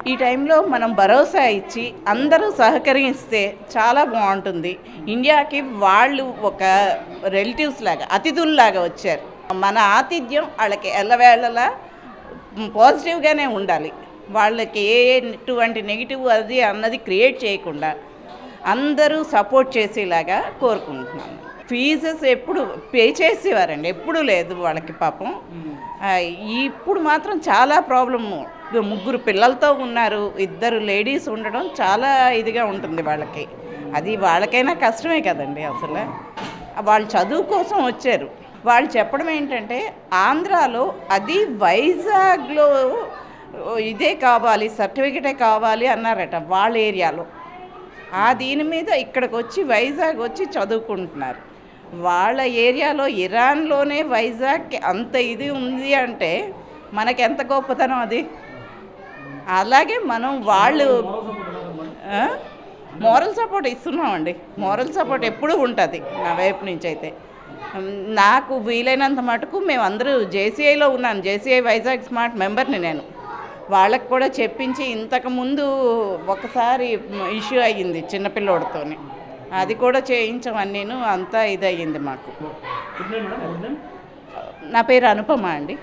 ఈ టైంలో మనం భరోసా ఇచ్చి అందరూ సహకరిస్తే చాలా బాగుంటుంది. ఇండియాకి వాళ్ళు ఒక రిలేటివ్స్ లాగా, అతిథుల్లాగా వచ్చారు. మన ఆతిథ్యం వాళ్ళకి ఎల్లవేళలా పాజిటివ్గానే ఉండాలి. వాళ్ళకి ఎటువంటి నెగిటివ్ అది అన్నది క్రియేట్ చేయకుండా అందరూ సపోర్ట్ చేసేలాగా కోరుకుంటున్నాను. ఫీజెస్ ఎప్పుడు పే చేసేవారండి, ఎప్పుడు లేదు వాళ్ళకి పాపం. ఇప్పుడు మాత్రం చాలా ప్రాబ్లము. 3 పిల్లలతో ఉన్నారు, 2 లేడీస్ ఉండడం చాలా ఇదిగా ఉంటుంది వాళ్ళకి. అది వాళ్ళకైనా కష్టమే కదండి. అసలు వాళ్ళు చదువు కోసం వచ్చారు. వాళ్ళు చెప్పడం ఏంటంటే ఆంధ్రాలో, అది వైజాగ్లో ఇదే కావాలి, సర్టిఫికెటే కావాలి అన్నారట వాళ్ళ ఏరియాలో. దీని మీద ఇక్కడికి వచ్చి వైజాగ్ వచ్చి చదువుకుంటున్నారు. వాళ్ళ ఏరియాలో ఇరాన్లోనే వైజాగ్కి అంత ఇది ఉంది అంటే మనకి ఎంత గొప్పతనం అది. అలాగే మనం వాళ్ళు మోరల్ సపోర్ట్ ఇస్తున్నామండి. మోరల్ సపోర్ట్ ఎప్పుడూ ఉంటుంది నా వైపు నుంచి. అయితే నాకు వీలైనంత మటుకు మేమందరూ జేసీఐలో ఉన్నాను. జేసీఐ వైజాగ్ స్మార్ట్ మెంబర్ని నేను. వాళ్ళకు కూడా చెప్పించి, ఇంతకుముందు ఒకసారి ఇష్యూ అయ్యింది చిన్నపిల్లోడితో, అది కూడా చేయించమని నేను అంతా ఇదయ్యింది మాకు. Good night madam. నా పేరు అనుపమ అండి.